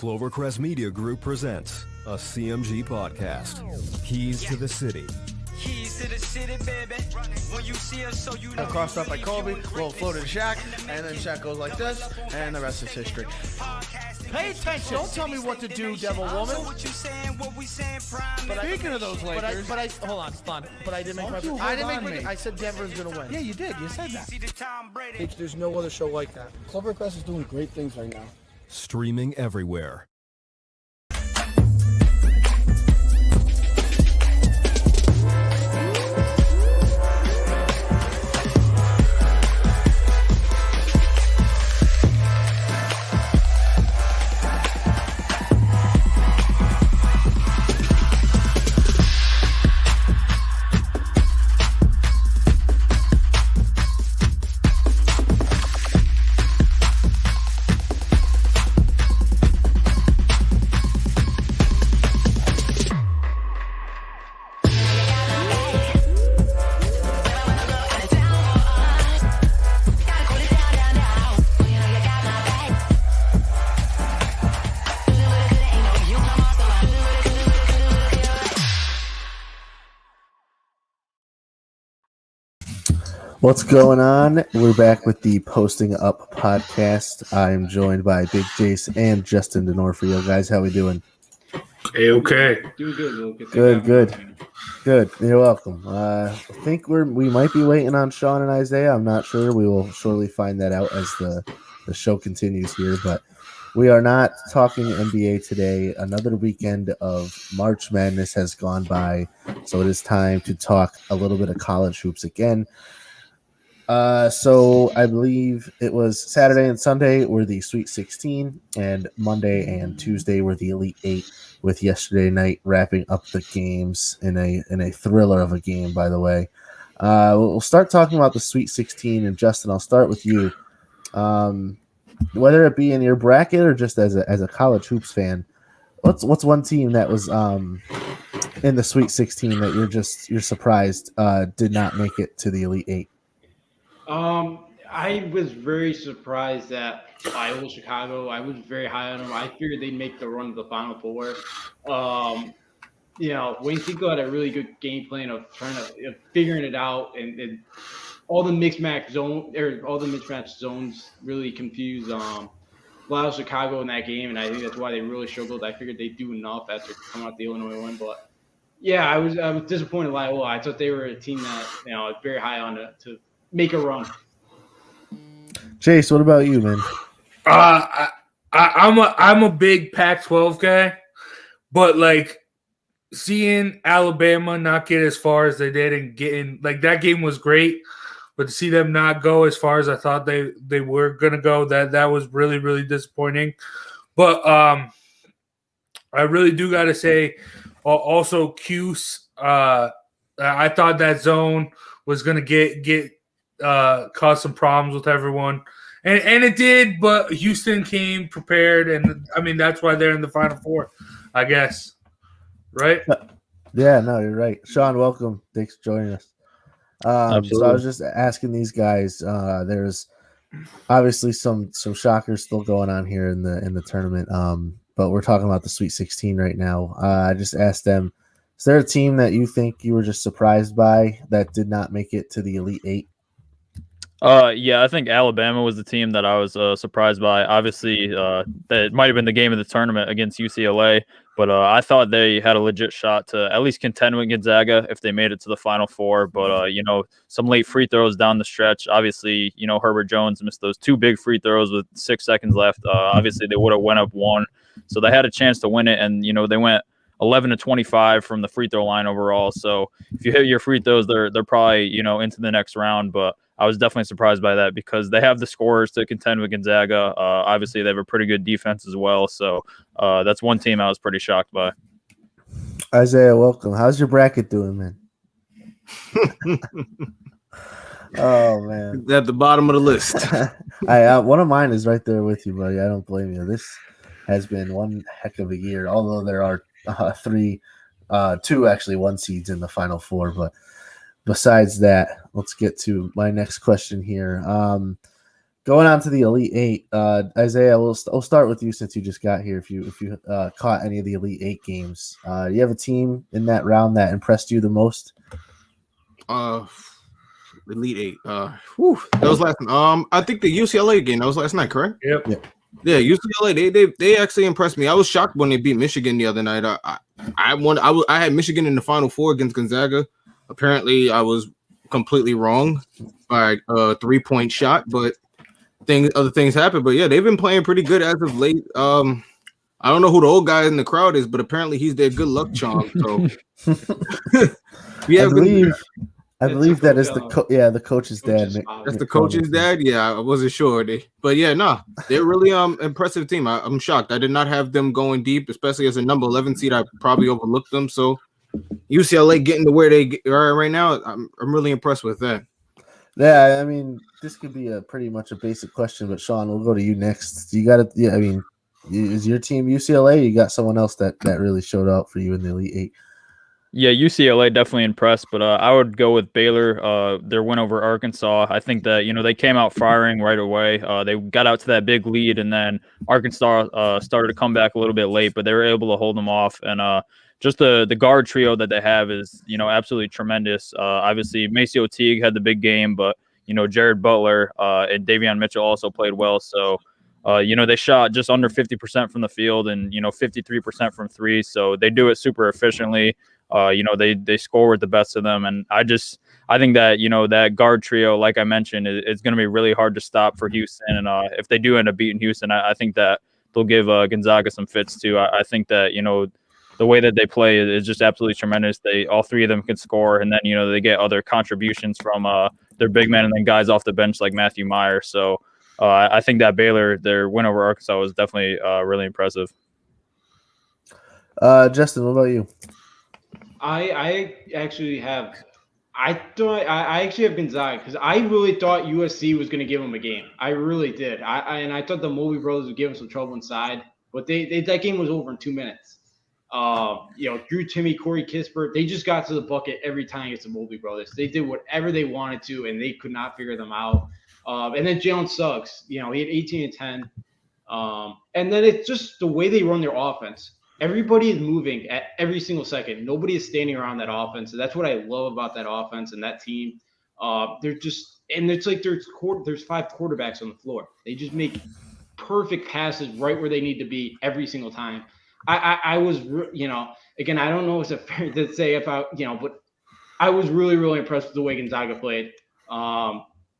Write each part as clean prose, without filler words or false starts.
Clovercrest Media Group presents a CMG podcast. Keys to the City. Keys to the city, baby. When you see us, so you know. Crossed up by Kobe, little floated to Shaq, and then Shaq goes like this, and the rest is history. Pay attention. Don't tell me what to do, devil woman. Speaking of those Lakers, hold on, stun. But I didn't make my. I said Denver's gonna win. Yeah, you did. You said that. There's no other show like that. Clovercrest is doing great things right now. Streaming everywhere. What's going on? We're back with the Posting Up podcast. I am joined by Big Jace and Justin D'Onofrio. Guys, how we doing? Hey, okay. Doing good. Good. You're welcome. I think we might be waiting on Sean and Isaiah. I'm not sure. We will surely find that out as the show continues here. But we are not talking NBA today. Another weekend of March Madness has gone by, so it is time to talk a little bit of college hoops again. So I believe it was Saturday and Sunday were the Sweet 16, and Monday and Tuesday were the Elite 8, with yesterday night wrapping up the games in a thriller of a game, by the way. We'll start talking about the Sweet 16, and Justin, I'll start with you. Whether it be in your bracket or just as a college hoops fan, what's one team that was in the Sweet 16 that you're surprised did not make it to the Elite 8? I was very surprised that Iowa Chicago. I was very high on them. I figured they'd make the run to the Final Four. Wayne Cinco had a really good game plan of trying to figuring it out, and all the mismatch zones really confused Iowa Chicago in that game, and I think that's why they really struggled. I figured they'd do enough after coming out the Illinois one, but yeah, I was disappointed in Iowa. I thought they were a team that very high on to make a run. Chase, what about you, man? I'm a big Pac-12 guy, but like seeing Alabama not get as far as they did and getting like that game was great, but to see them not go as far as I thought they were gonna go, that was really, really disappointing. But I really do gotta say, also Cuse, I thought that zone was gonna get cause some problems with everyone, and it did, but Houston came prepared, and I mean that's why they're in the Final Four, I guess, right? Yeah, no, you're right. Sean, welcome. Thanks for joining us. So I was just asking these guys. There's obviously some shockers still going on here in the tournament, but we're talking about the Sweet 16 right now. I just asked them, is there a team that you think you were just surprised by that did not make it to the Elite 8? Yeah, I think Alabama was the team that I was surprised by. Obviously, that might have been the game of the tournament against UCLA, but I thought they had a legit shot to at least contend with Gonzaga if they made it to the Final Four. But, some late free throws down the stretch. Obviously, Herbert Jones missed those two big free throws with 6 seconds left. Obviously, they would have went up one. So they had a chance to win it, and, they went 11 to 25 from the free throw line overall. So if you hit your free throws, they're probably, into the next round. But I was definitely surprised by that because they have the scorers to contend with Gonzaga. Obviously, they have a pretty good defense as well. So that's one team I was pretty shocked by. Isaiah, welcome. How's your bracket doing, man? Oh, man. At the bottom of the list. One of mine is right there with you, buddy. I don't blame you. This has been one heck of a year, although there are two actually one seeds in the Final Four. But besides that, let's get to my next question here. Going on to the Elite Eight, Isaiah, we'll start with you since you just got here. If you caught any of the Elite Eight games, do you have a team in that round that impressed you the most? Elite Eight. That was last. I think the UCLA game that was last night, correct? Yep. Yeah, UCLA. They actually impressed me. I was shocked when they beat Michigan the other night. I had Michigan in the Final Four against Gonzaga. Apparently, I was completely wrong by a 3-point shot, but other things happen. But yeah, they've been playing pretty good as of late. I don't know who the old guy in the crowd is, but apparently he's their good luck charm. So yeah, I believe that is the coach's dad. That's the coach's dad. Yeah, I wasn't sure. But yeah, they're really impressive team. I'm shocked. I did not have them going deep, especially as a number 11 seed. I probably overlooked them. So UCLA getting to where they are right now, I'm really impressed with that. Yeah, I mean, this could be pretty much a basic question, but Sean, we'll go to you next. You got it. Yeah, I mean, is your team UCLA? You got someone else that really showed out for you in the Elite Eight? Yeah, UCLA definitely impressed, but I would go with Baylor. Their win over Arkansas. I think that they came out firing right away. They got out to that big lead, and then Arkansas started to come back a little bit late, but they were able to hold them off. And just the guard trio that they have is absolutely tremendous. Obviously, MaCio Teague had the big game, but Jared Butler and Davion Mitchell also played well. So they shot just under 50% from the field and 53% from three. So they do it super efficiently. They score with the best of them, and I think that that guard trio, like I mentioned, is going to be really hard to stop for Houston. And if they do end up beating Houston, I think that they'll give Gonzaga some fits too. I think that the way that they play is just absolutely tremendous. All three of them can score, and then they get other contributions from their big men and then guys off the bench like Matthew Meyer. So I think that Baylor, their win over Arkansas, was definitely really impressive. Justin, what about you? I actually have Gonzaga because I really thought USC was going to give them a game. I really did. I thought the Mobley brothers would give them some trouble inside, but that game was over in 2 minutes. Drew Timme, Corey Kispert, they just got to the bucket every time against the Mobley brothers. They did whatever they wanted to, and they could not figure them out. And then Jalen Suggs, he had 18 and 10. And then it's just the way they run their offense. Everybody is moving at every single second. Nobody is standing around that offense. And that's what I love about that offense and that team. It's like there's 5 quarterbacks on the floor. They just make perfect passes right where they need to be every single time. I was, again, I don't know if it's fair to say but I was really, really impressed with the way Gonzaga played.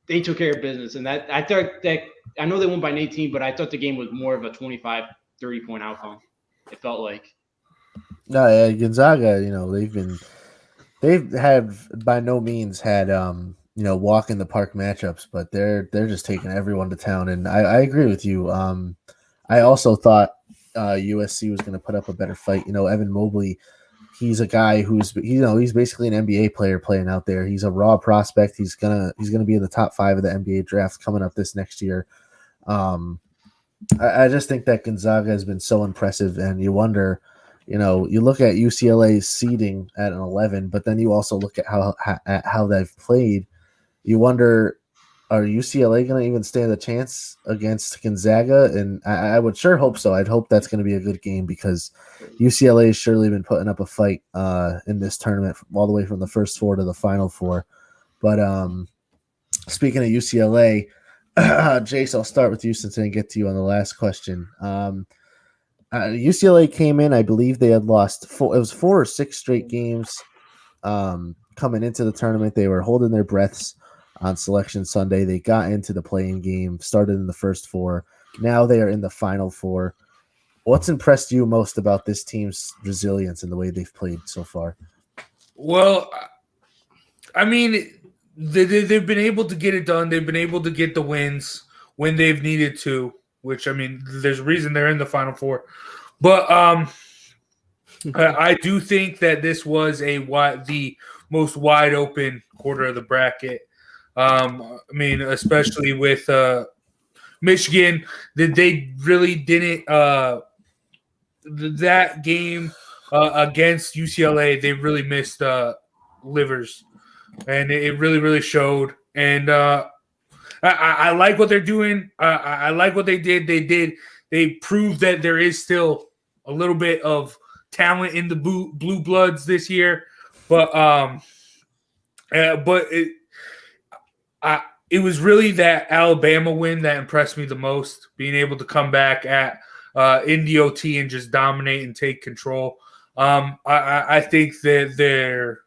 They took care of business. And that I thought that I know they won by 18, but I thought the game was more of a 25, 30-point outcome. It felt like. No, yeah, Gonzaga, they've had by no means had walk in the park matchups, but they're just taking everyone to town. And I agree with you. I also thought USC was going to put up a better fight. Evan Mobley, he's a guy who's he's basically an NBA player playing out there. He's a raw prospect. He's gonna be in the top 5 of the NBA draft coming up this next year. I just think that Gonzaga has been so impressive, and you wonder, you look at UCLA's seeding at an 11, but then you also look at how they've played. You wonder, are UCLA going to even stand a chance against Gonzaga? And I would sure hope so. I'd hope that's going to be a good game because UCLA has surely been putting up a fight in this tournament all the way from the first 4 to the final 4. But speaking of UCLA, Jace, I'll start with you since I didn't get to you on the last question. UCLA came in, I believe they had lost 4 or 6 straight games coming into the tournament. They were holding their breaths on Selection Sunday. They got into the play-in game, started in the first 4. Now they are in the final 4. What's impressed you most about this team's resilience and the way they've played so far? Well, I mean, they've been able to get it done. They've been able to get the wins when they've needed to, which, I mean, there's a reason they're in the Final Four. But I do think that this was the most wide open quarter of the bracket. I mean, especially with Michigan, that they really didn't that game against UCLA, they really missed Livers. And it really, really showed. And I like what they're doing. I like what they did. They proved that there is still a little bit of talent in the blue bloods this year, but it was really that Alabama win that impressed me the most. Being able to come back in the OT and just dominate and take control. I think that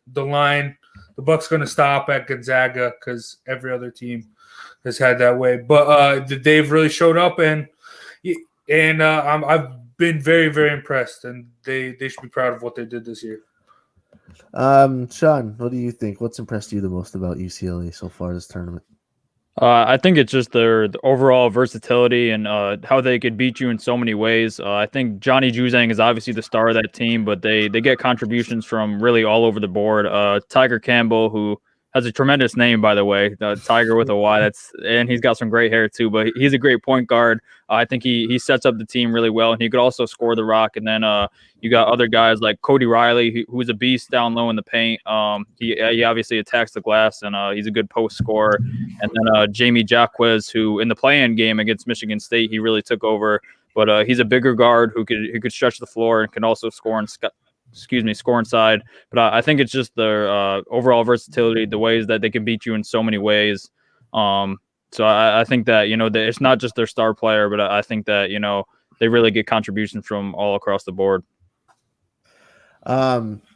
the Buck's going to stop at Gonzaga because every other team has had that way. But they've really showed up, and I've been very, very impressed, and they should be proud of what they did this year. Sean, what do you think? What's impressed you the most about UCLA so far this tournament? I think it's just the overall versatility and how they could beat you in so many ways. I think Johnny Juzang is obviously the star of that team, but they get contributions from really all over the board. Tiger Campbell, who has a tremendous name, by the way, Tiger with a Y. And he's got some great hair too, but he's a great point guard. I think he sets up the team really well, and he could also score the rock. And then you got other guys like Cody Riley, who's a beast down low in the paint. He obviously attacks the glass, and he's a good post scorer. And then Jamie Jaquez, who in the play-in game against Michigan State, he really took over. But he's a bigger guard who could stretch the floor and can also score inside. But I think it's just their overall versatility, the ways that they can beat you in so many ways. So I think that, that it's not just their star player, but I think that, they really get contributions from all across the board.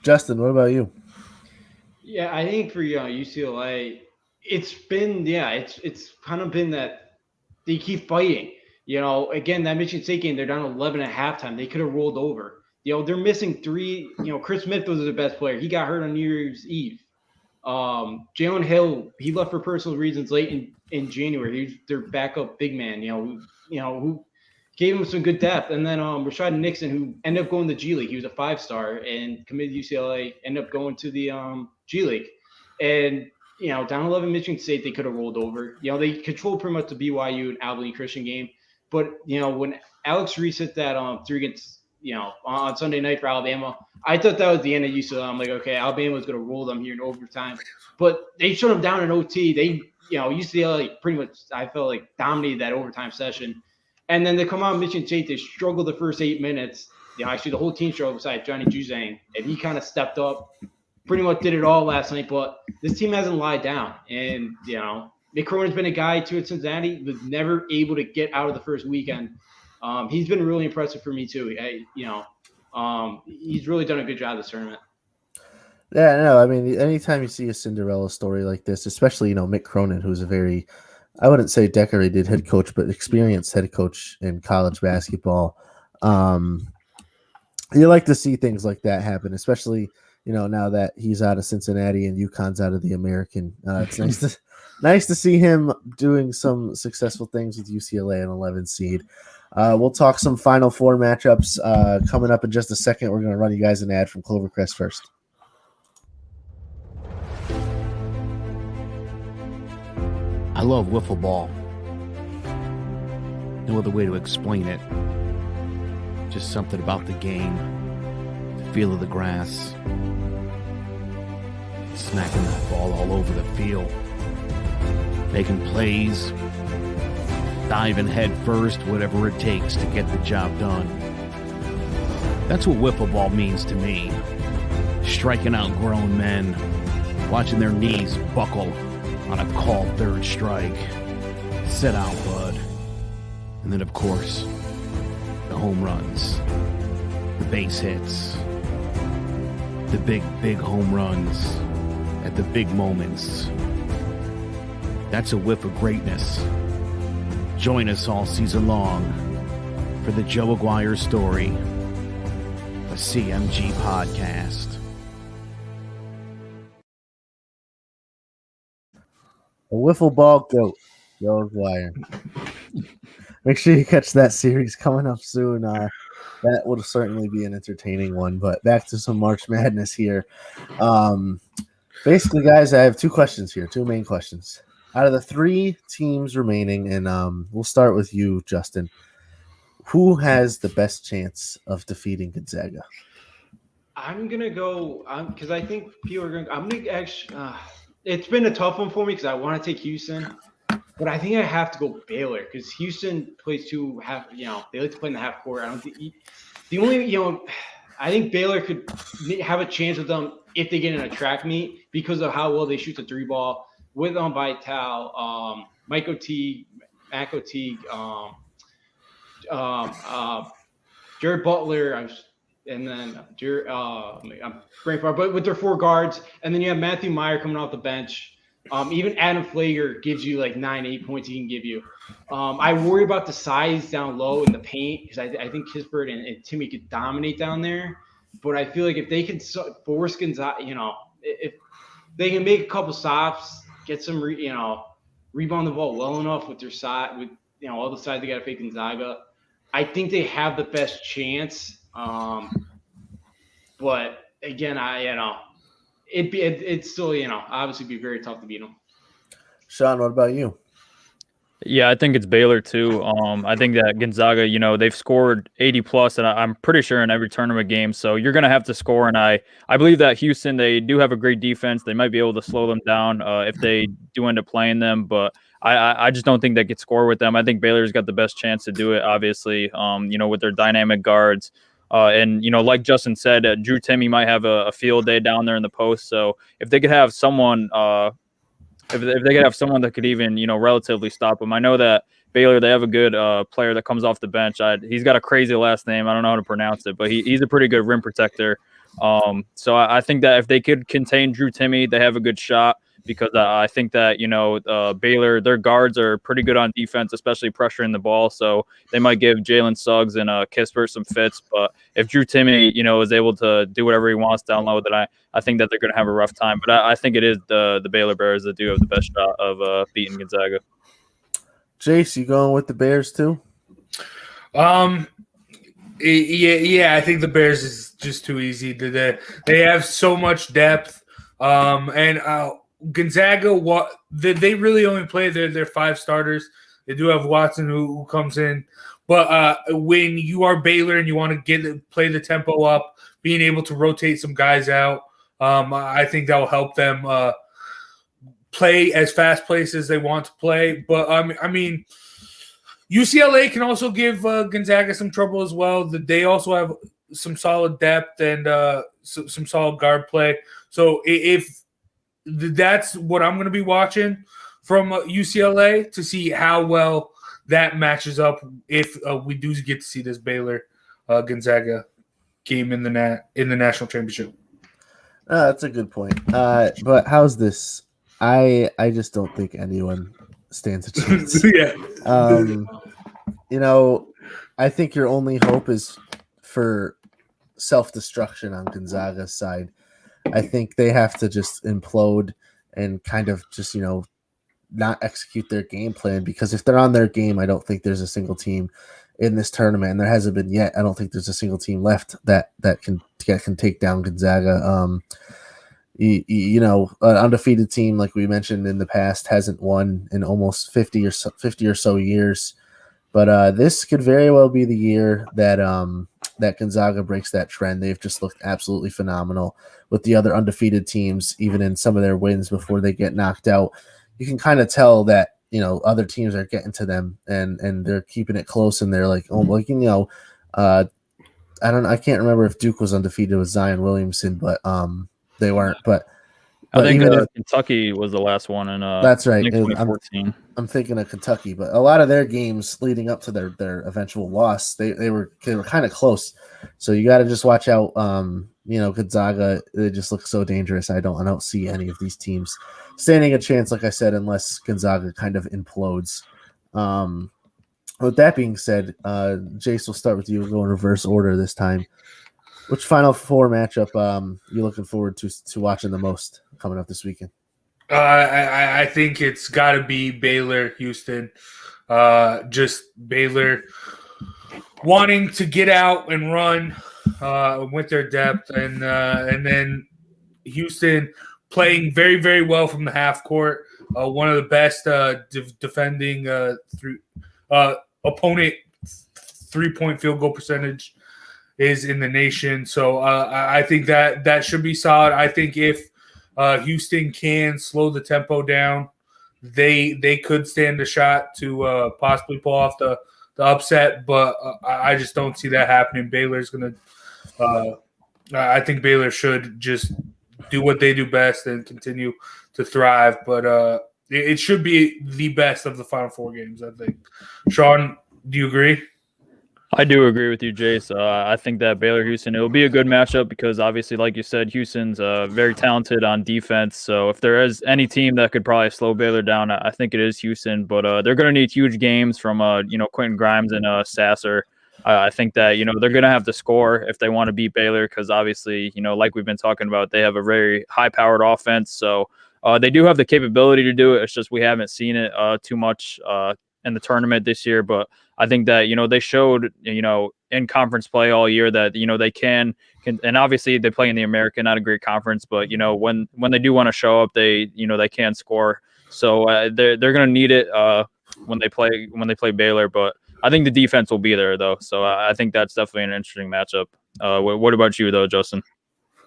Justin, what about you? Yeah, I think for UCLA, it's been it's kind of been that they keep fighting. Again, that Michigan State game, they're down 11 at halftime. They could have rolled over. They're missing three. Chris Smith was their best player. He got hurt on New Year's Eve. Jalen Hill, he left for personal reasons late in January. He's their backup big man. Who gave him some good depth. And then Rashad Nixon, who ended up going to G League. He was a 5-star and committed to UCLA. Ended up going to the G League. And down 11 Michigan State, they could have rolled over. They controlled pretty much the BYU and Abilene Christian game. But when Alex Reese hit that 3 against on Sunday night for Alabama, I thought that was the end of UCLA. I'm like, okay, Alabama was going to roll them here in overtime, but they shut them down in OT. They, UCLA pretty much, I felt like, dominated that overtime session. And then they come out Michigan State, they struggled the first 8 minutes. Actually the whole team struggled besides Johnny Juzang, and he kind of stepped up, pretty much did it all last night. But this team hasn't lied down, and Mick Cronin's been a guy too at Cincinnati, was never able to get out of the first weekend. He's been really impressive for me too. He's really done a good job this tournament. Yeah, no, I mean, anytime you see a Cinderella story like this, especially, Mick Cronin, who's a very, I wouldn't say decorated head coach, but experienced head coach in college basketball. You like to see things like that happen, especially, now that he's out of Cincinnati and UConn's out of the American. It's nice to see him doing some successful things with UCLA, an 11 seed. We'll talk some Final Four matchups coming up in just a second. We're going to run you guys an ad from Clovercrest first. I love wiffle ball. No other way to explain it. Just something about the game, the feel of the grass, smacking that ball all over the field, making plays, diving head first, whatever it takes to get the job done. That's what wiffle ball means to me. Striking out grown men, watching their knees buckle on a called third strike. Sit out, bud. And then, of course, the home runs, the base hits, the big home runs at the big moments. That's a whiff of greatness. Join us all season long for the Joe Aguirre Story, a CMG podcast. A wiffle ball goat, Joe Aguirre. Make sure you catch that series coming up soon. That will certainly be an entertaining one. But back to some March Madness here. Basically, guys, I have two main questions. Out of the 3 teams remaining, and we'll start with you, Justin. Who has the best chance of defeating Gonzaga? I'm gonna go because I think people are gonna. I'm gonna actually. It's been a tough one for me because I want to take Houston, But I think I have to go Baylor because Houston plays they like to play in the half court. I don't think I think Baylor could have a chance with them if they get in a track meet because of how well they shoot the 3-ball with Vital, Mike O'Teague, Mac O'Teague, Jared Butler, and then I'm brain far, but with their 4 guards, and then you have Matthew Meyer coming off the bench. Even Adam Flager gives you like 9-8 points he can give you. I worry about the size down low in the paint because I think Kispert and Timmy could dominate down there. But I feel like if they can force Gonzaga, if they can make a couple stops, get some, rebound the ball well enough with their side, with all the sides they got to fake Gonzaga, I think they have the best chance. But again, it'd still, obviously be very tough to beat them. Sean, what about you? Yeah, I think it's Baylor too. I think that Gonzaga, they've scored 80 plus, and I'm pretty sure in every tournament game. So you're going to have to score. And I believe that Houston, they do have a great defense. They might be able to slow them down if they do end up playing them. But I just don't think they could score with them. I think Baylor's got the best chance to do it, obviously, with their dynamic guards. And, like Justin said, Drew Timme might have a field day down there in the post. So if they could have someone if they could have someone that could even, relatively stop him. I know that Baylor, they have a good player that comes off the bench. He's got a crazy last name. I don't know how to pronounce it, but he's a pretty good rim protector. So I think that if they could contain Drew Timme, they have a good shot because I think that, Baylor, their guards are pretty good on defense, especially pressuring the ball. So they might give Jalen Suggs and Kispert some fits. But if Drew Timme, is able to do whatever he wants down low, then I think that they're going to have a rough time. But I think it is the Baylor Bears that do have the best shot of beating Gonzaga. Jace, you going with the Bears too? Yeah, I think the Bears is just too easy. They have so much depth, and Gonzaga, they really only play their 5 starters. They do have Watson who comes in, but when you are Baylor and you want to play the tempo up, being able to rotate some guys out, I think that will help them play as fast plays as they want to play. But I mean, UCLA can also give Gonzaga some trouble as well. They also have some solid depth and some solid guard play. So if that's what I'm going to be watching from UCLA to see how well that matches up if we do get to see this Baylor Gonzaga game in the national championship. That's a good point. But how's this? I just don't think anyone stands a chance. Yeah. I think your only hope is for self-destruction on Gonzaga's side. I think they have to just implode and kind of just, not execute their game plan, because if they're on their game, I don't think there's a single team in this tournament, and there hasn't been yet. I don't think there's a single team left that can take down Gonzaga. An undefeated team, like we mentioned in the past, hasn't won in almost 50 or so years. But this could very well be the year that that Gonzaga breaks that trend. They've just looked absolutely phenomenal with the other undefeated teams, even in some of their wins before they get knocked out. You can kind of tell that, other teams are getting to them and they're keeping it close, and they're like, I can't remember if Duke was undefeated with Zion Williamson, but they weren't. But I think Kentucky was the last one in that's right. 2014. I'm thinking of Kentucky, but a lot of their games leading up to their eventual loss, they were kind of close. So you got to just watch out. Gonzaga, they just look so dangerous. I don't see any of these teams standing a chance, like I said, unless Gonzaga kind of implodes. With that being said, Jace, we'll start with you. We'll go in reverse order this time. Which Final Four matchup you looking forward to watching the most coming up this weekend? I think it's got to be Baylor, Houston. Just Baylor wanting to get out and run with their depth, and then Houston playing very, very well from the half court. One of the best defending opponent 3-point field goal percentage is in the nation. So I think that should be solid. I think if Houston can slow the tempo down, they could stand a shot to possibly pull off the upset, but I just don't see that happening. Baylor's going to I think Baylor should just do what they do best and continue to thrive, but it should be the best of the Final Four games, I think. Sean, do you agree? I do agree with you, Jace. I think that Baylor-Houston, it will be a good matchup because obviously, like you said, Houston's very talented on defense. So if there is any team that could probably slow Baylor down, I think it is Houston. But they're going to need huge games from, Quentin Grimes and Sasser. I think that, they're going to have to score if they want to beat Baylor because obviously, like we've been talking about, they have a very high-powered offense. So they do have the capability to do it. It's just we haven't seen it too much in the tournament this year. But I think that, they showed, in conference play all year that, they can, and obviously they play in the American, not a great conference, but, when they do want to show up, they can score. So they're going to need it when they play Baylor, but I think the defense will be there though. So I think that's definitely an interesting matchup. What about you though, Justin?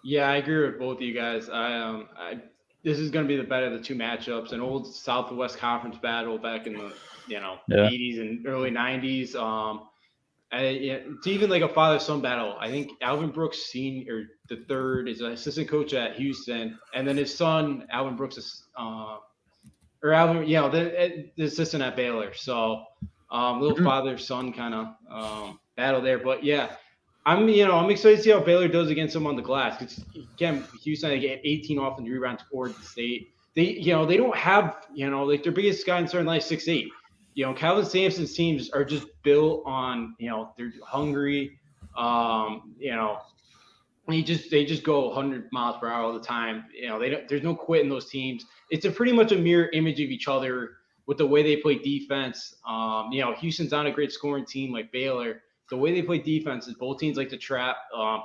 Yeah, I agree with both of you guys. This is going to be the better of the two matchups. An old Southwest Conference battle back in the 80s and early 90s. It's even like a father-son battle. I think Alvin Brooks Sr. the third is an assistant coach at Houston, and then his son Alvin Brooks is the assistant at Baylor. So little father-son kind of battle there. But yeah, I'm excited to see how Baylor does against them on the glass. Because again, Houston, they get 18 offensive rebounds for the state. They don't have their biggest guy in certain like 6'8". Calvin Sampson's teams are just built on they're hungry. They just go 100 miles per hour all the time. There's no quit in those teams. It's pretty much a mirror image of each other with the way they play defense. Houston's not a great scoring team like Baylor. The way they play defense is both teams like to trap,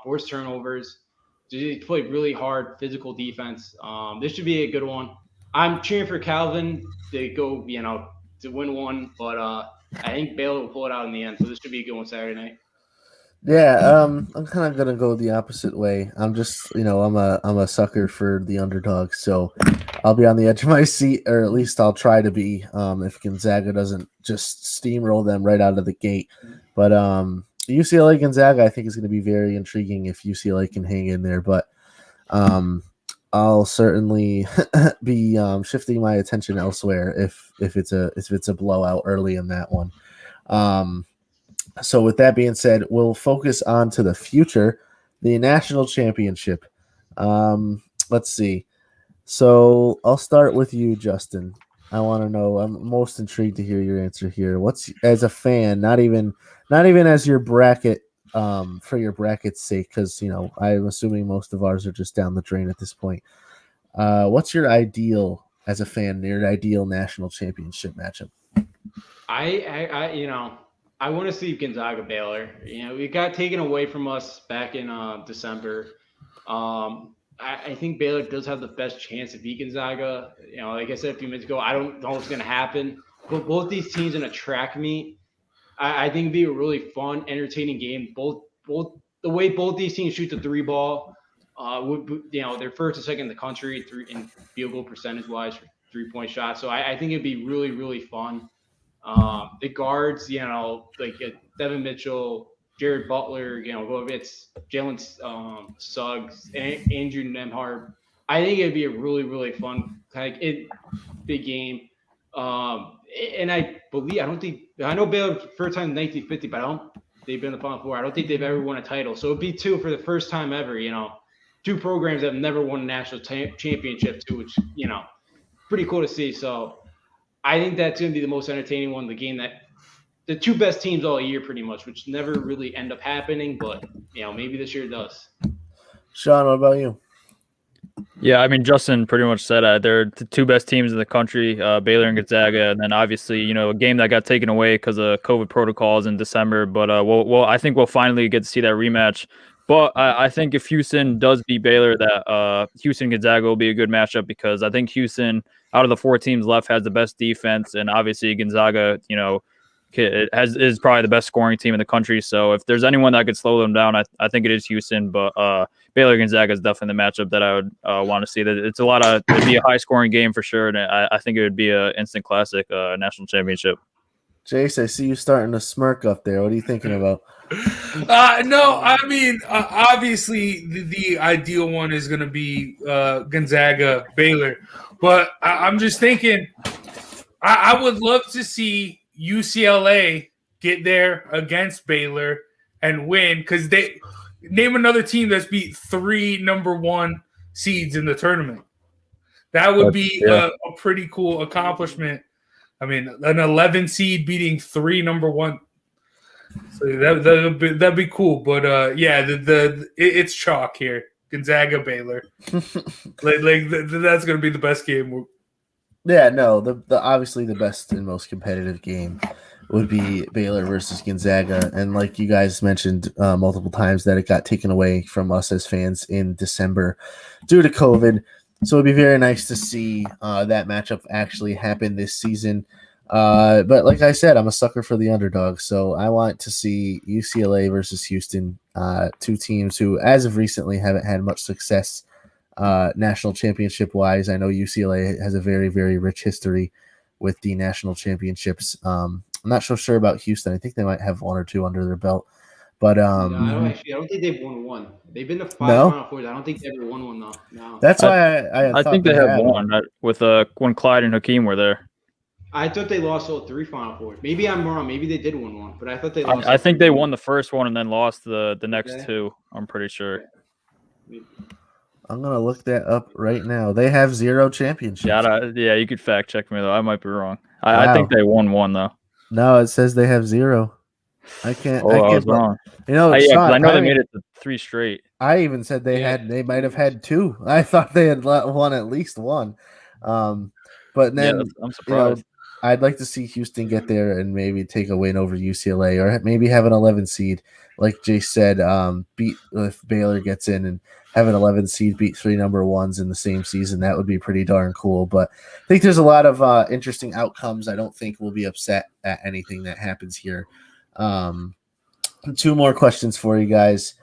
force turnovers. They play really hard physical defense. This should be a good one. I'm cheering for Calvin to go, to win one, but I think Baylor will pull it out in the end. So this should be a good one Saturday night. Yeah, I'm kind of gonna go the opposite way. I'm just, I'm a sucker for the underdog, so I'll be on the edge of my seat, or at least I'll try to be. If Gonzaga doesn't just steamroll them right out of the gate, but UCLA Gonzaga, I think is going to be very intriguing if UCLA can hang in there. But I'll certainly be shifting my attention elsewhere if it's a blowout early in that one. So with that being said, we'll focus on to the future, the national championship. Let's see. So I'll start with you, Justin. I want to know. I'm most intrigued to hear your answer here. What's, as a fan, not even as your bracket, for your bracket's sake, because I'm assuming most of ours are just down the drain at this point. What's your ideal, as a fan, your ideal national championship matchup? I want to see Gonzaga Baylor. We got taken away from us back in December. I think Baylor does have the best chance to beat Gonzaga. Like I said a few minutes ago, I don't know what's going to happen. But both these teams in a track meet, I think it'd be a really fun, entertaining game. Both the way both these teams shoot the three ball, they're first and second in the country in field goal percentage wise for 3-point shots. So I think it'd be really, really fun. The guards, like Devin Mitchell, Jared Butler, it's Jalen Suggs, and Andrew Nembhard. I think it'd be a really, really fun big game. And I know Baylor first time in 1950, but they've been in the Final Four. I don't think they've ever won a title. So it'd be two for the first time ever. Two programs that have never won a national championship too, which pretty cool to see. So I think that's going to be the most entertaining one. The game that the two best teams all year, pretty much, which never really end up happening, but maybe this year it does. Sean, what about you? Yeah, Justin pretty much said they're the two best teams in the country, Baylor and Gonzaga, and then obviously, a game that got taken away because of COVID protocols in December. But I think we'll finally get to see that rematch. But I think if Houston does beat Baylor, that Houston Gonzaga will be a good matchup because I think Houston, out of the four teams left, has the best defense, and obviously Gonzaga, is probably the best scoring team in the country. So if there's anyone that could slow them down, I think it is Houston. But Baylor Gonzaga is definitely the matchup that I would want to see. That it'd be a high scoring game for sure, and I think it would be an instant classic national championship. Jace, I see you starting to smirk up there. What are you thinking about? No, I mean, obviously the ideal one is going to be Gonzaga Baylor, but I'm just thinking I would love to see UCLA get there against Baylor and win, because they name another team that's beat 3 number 1 seeds in the tournament. That would be a pretty cool accomplishment. I mean, an 11 seed beating 3 number 1. So that'd be cool. But it's chalk here. Gonzaga Baylor. That's gonna be the best game. Yeah, no, the obviously the best and most competitive game would be Baylor versus Gonzaga, and like you guys mentioned multiple times, that it got taken away from us as fans in December due to COVID. So it'd be very nice to see that matchup actually happen this season. But like I said, I'm a sucker for the underdog, so I want to see UCLA versus Houston, 2 teams who, as of recently, haven't had much success national championship wise. I know UCLA has a very, very rich history with the national championships. I'm not so sure about Houston. I think they might have 1 or 2 under their belt. But I don't think they've won one. They've been to 5 Final Fours. I don't think they've ever won one though. No. That's why I think they have one with when Clyde and Hakeem were there. I thought they lost all 3 Final Fours. Maybe I'm wrong. Maybe they did win one, but I thought they lost. I think they won the first one and then lost the next 2. I'm pretty sure. I'm gonna look that up right now. They have 0 championships. Yeah, you could fact check me though. I might be wrong. I think they won 1 though. No, it says they have 0. I can't. I was wrong. You know, Sean, I know they made it to 3 straight. I even said they might have had 2. I thought they had won at least 1. But then I'm surprised. I'd like to see Houston get there and maybe take a win over UCLA, or maybe have an 11 seed, like Jay said. Beat if Baylor gets in and have an 11 seed beat 3 number 1s in the same season. That would be pretty darn cool. But I think there's a lot of interesting outcomes. I don't think we'll be upset at anything that happens here. 2 more questions for you guys.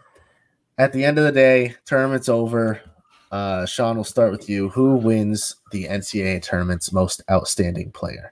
At the end of the day, tournament's over. Sean, we'll start with you. Who wins the NCAA tournament's most outstanding player?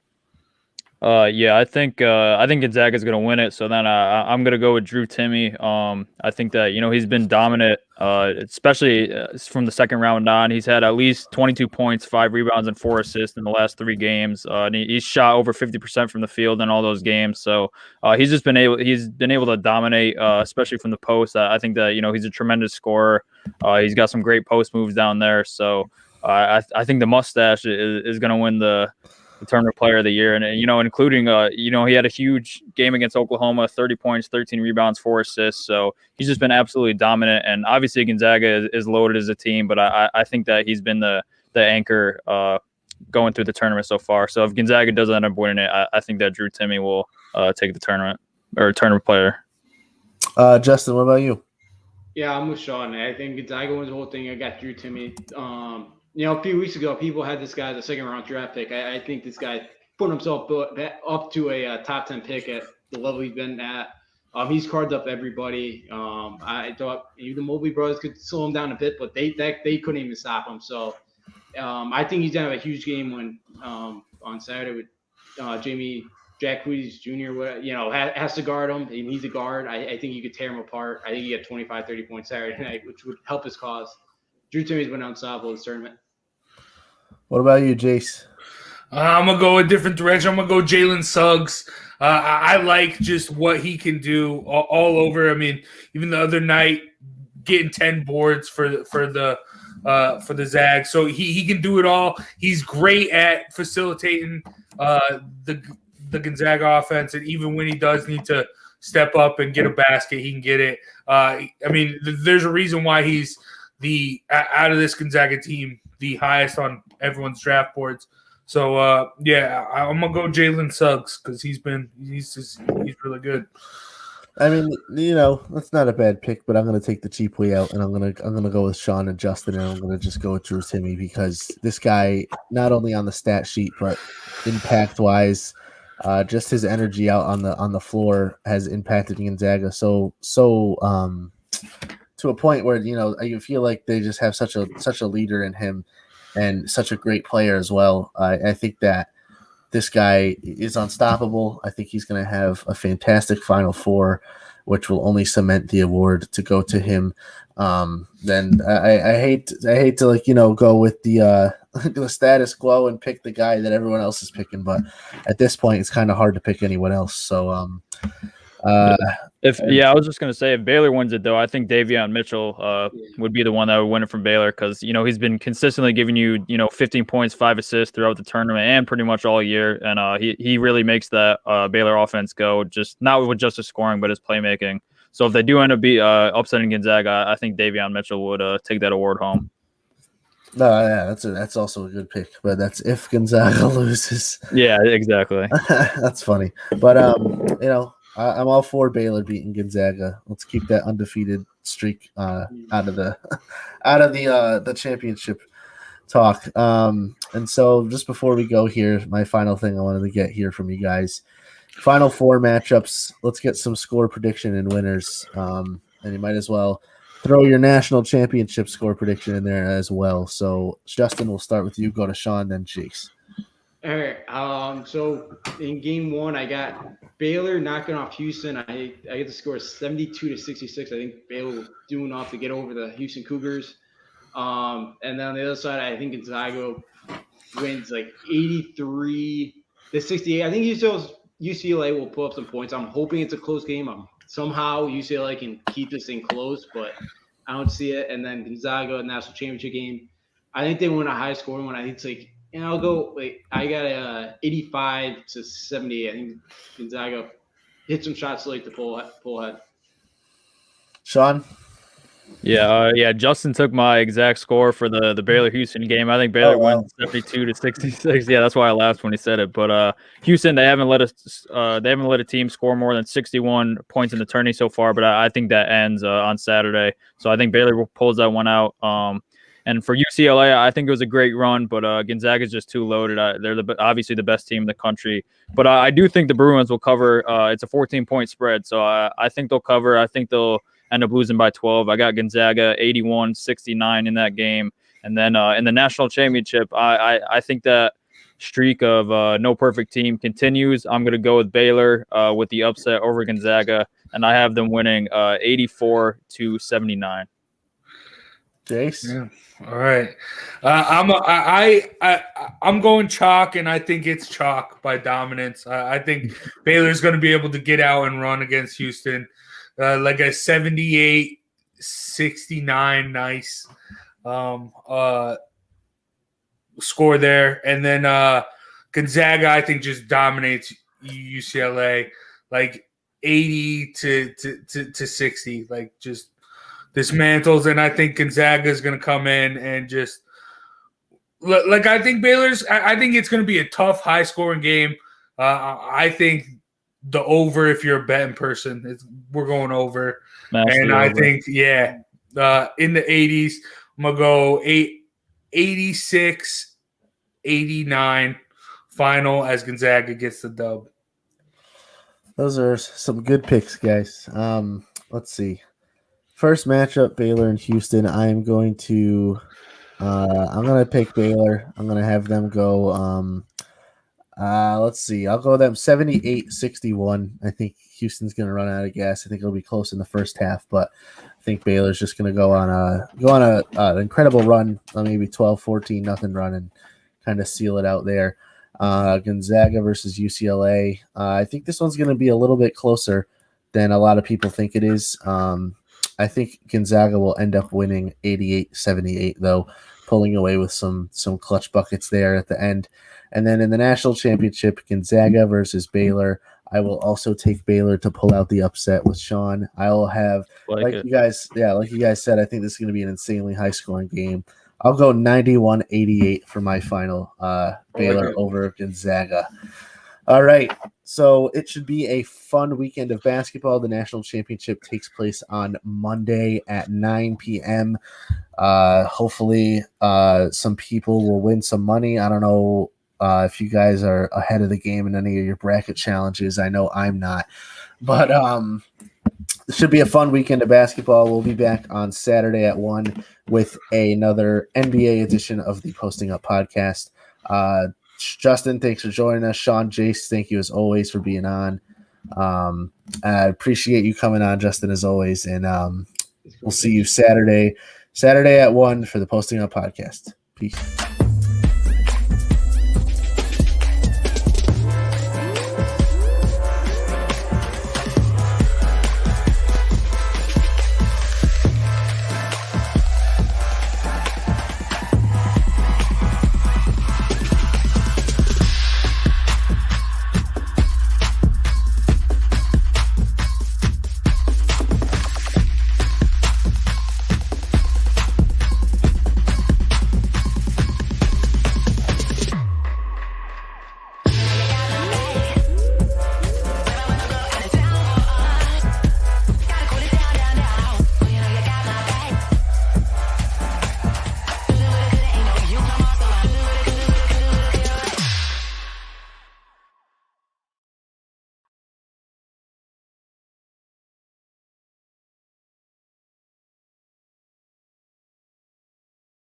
I think Gonzaga is going to win it. So then I'm going to go with Drew Timme. I think that, he's been dominant, especially from the second round on. He's had at least 22 points, 5 rebounds, and 4 assists in the last 3 games. And he's shot over 50% from the field in all those games. So he's been able to dominate, especially from the post. I think that, he's a tremendous scorer. He's got some great post moves down there. So I think the mustache is going to win the tournament player of the year, and including he had a huge game against Oklahoma, 30 points, 13 rebounds, 4 assists. So he's just been absolutely dominant, and obviously Gonzaga is loaded as a team, but I think that he's been the anchor going through the tournament so far. So if Gonzaga does end up winning it, I think that Drew Timme will take the tournament or tournament player. Justin, what about you? Yeah, I'm with Sean. I think Gonzaga wins the whole thing. I got Drew Timme. A few weeks ago, people had this guy as a second-round draft pick. I think this guy put himself up to a top 10 pick at the level he's been at. He's carved up everybody. I thought the Mobley brothers could slow him down a bit, but they couldn't even stop him. So I think he's going to have a huge game when on Saturday with Jack Hughes Jr. Has to guard him. He's a guard. I think he could tear him apart. I think he got 25, 30 points Saturday night, which would help his cause. Drew Timme's been unstoppable this tournament. What about you, Jace? I'm going to go a different direction. I'm going to go Jalen Suggs. I like just what he can do all over. I mean, even the other night, getting 10 boards for the Zags. So he can do it all. He's great at facilitating the Gonzaga offense, and even when he does need to step up and get a basket, he can get it. There's a reason why he's out of this Gonzaga team, the highest on everyone's draft boards. So I'm gonna go Jalen Suggs because he's really good. I mean, that's not a bad pick, but I'm gonna take the cheap way out, and I'm gonna go with Sean and Justin, and I'm gonna just go with Drew Timme because this guy, not only on the stat sheet but impact wise, just his energy out on the floor has impacted Gonzaga so to a point where you feel like they just have such a leader in him and such a great player as well. I think that this guy is unstoppable. I think he's going to have a fantastic Final Four, which will only cement the award to go to him. Then I hate to go with the status quo and pick the guy that everyone else is picking, but at this point it's kind of hard to pick anyone else. So I was just gonna say if Baylor wins it though, I think Davion Mitchell would be the one that would win it from Baylor because he's been consistently giving you 15 points, 5 assists throughout the tournament and pretty much all year, and he really makes that Baylor offense go, just not with just his scoring but his playmaking. So if they do end up upsetting Gonzaga, I think Davion Mitchell would take that award home. No, yeah, that's also a good pick, but that's if Gonzaga loses. Yeah, exactly. That's funny, but I'm all for Baylor beating Gonzaga. Let's keep that undefeated streak out of the championship talk. And so just before we go here, my final thing I wanted to get here from you guys. Final four matchups. Let's get some score prediction and winners. And you might as well throw your national championship score prediction in there as well. So Justin, we'll start with you. Go to Sean, then Chase. All right. So in game one, I got Baylor knocking off Houston. I get the score 72-66. I think Baylor doing enough to get over the Houston Cougars. And then on the other side, I think Gonzaga wins like 83-68. I think UCLA will pull up some points. I'm hoping it's a close game. Somehow UCLA can keep this thing close, but I don't see it. And then Gonzaga national championship game, I think they win a high scoring one. I think it's like. And I'll go. I got a 85-78. I think Gonzaga hit some shots late to pull ahead. Sean. Yeah. Justin took my exact score for the Baylor Houston game. I think Baylor wins 72-66. Yeah, that's why I laughed when he said it. But Houston, they haven't let a team score more than 61 points in the tourney so far. But I think that ends on Saturday. So I think Baylor pulls that one out. And for UCLA, I think it was a great run, but Gonzaga is just too loaded. They're obviously the best team in the country. But I do think the Bruins will cover. It's a 14-point spread, so I think they'll cover. I think they'll end up losing by 12. I got Gonzaga 81-69 in that game. And then in the national championship, I think that streak of no perfect team continues. I'm going to go with Baylor with the upset over Gonzaga, and I have them winning 84-79. Jace? Yeah. All right. I'm going chalk, and I think it's chalk by dominance. I think Baylor's going to be able to get out and run against Houston. Like a 78-69 nice score there. And then Gonzaga, I think, just dominates UCLA like 80-60, like just dismantles. And I think Gonzaga is going to come in and just like I think I think it's going to be a tough, high-scoring game. I think the over, if you're a betting person, we're going over. I think, in the 80s, I'm going to go 86-89 final as Gonzaga gets the dub. Those are some good picks, guys. Let's see. First matchup, Baylor and Houston. I'm going to pick Baylor. I'm going to have them go let's see. I'll go them 78-61. I think Houston's going to run out of gas. I think it'll be close in the first half, but I think Baylor's just going to go on an incredible run, maybe 12-14 nothing run, and kind of seal it out there. Gonzaga versus UCLA. I think this one's going to be a little bit closer than a lot of people think it is. I think Gonzaga will end up winning 88-78, though, pulling away with some clutch buckets there at the end. And then in the national championship, Gonzaga versus Baylor. I will also take Baylor to pull out the upset with Sean. I will have, like you guys said, I think this is going to be an insanely high-scoring game. I'll go 91-88 for my final, Baylor over Gonzaga. All right, so it should be a fun weekend of basketball. The national championship takes place on Monday at 9 p.m. Hopefully, some people will win some money. I don't know if you guys are ahead of the game in any of your bracket challenges. I know I'm not, but it should be a fun weekend of basketball. We'll be back on Saturday at 1 with another NBA edition of the Posting Up podcast. Justin, thanks for joining us. Sean, Jace, thank you as always for being on. I appreciate you coming on, Justin, as always. And we'll see you Saturday at 1 for the Posting Up podcast. Peace.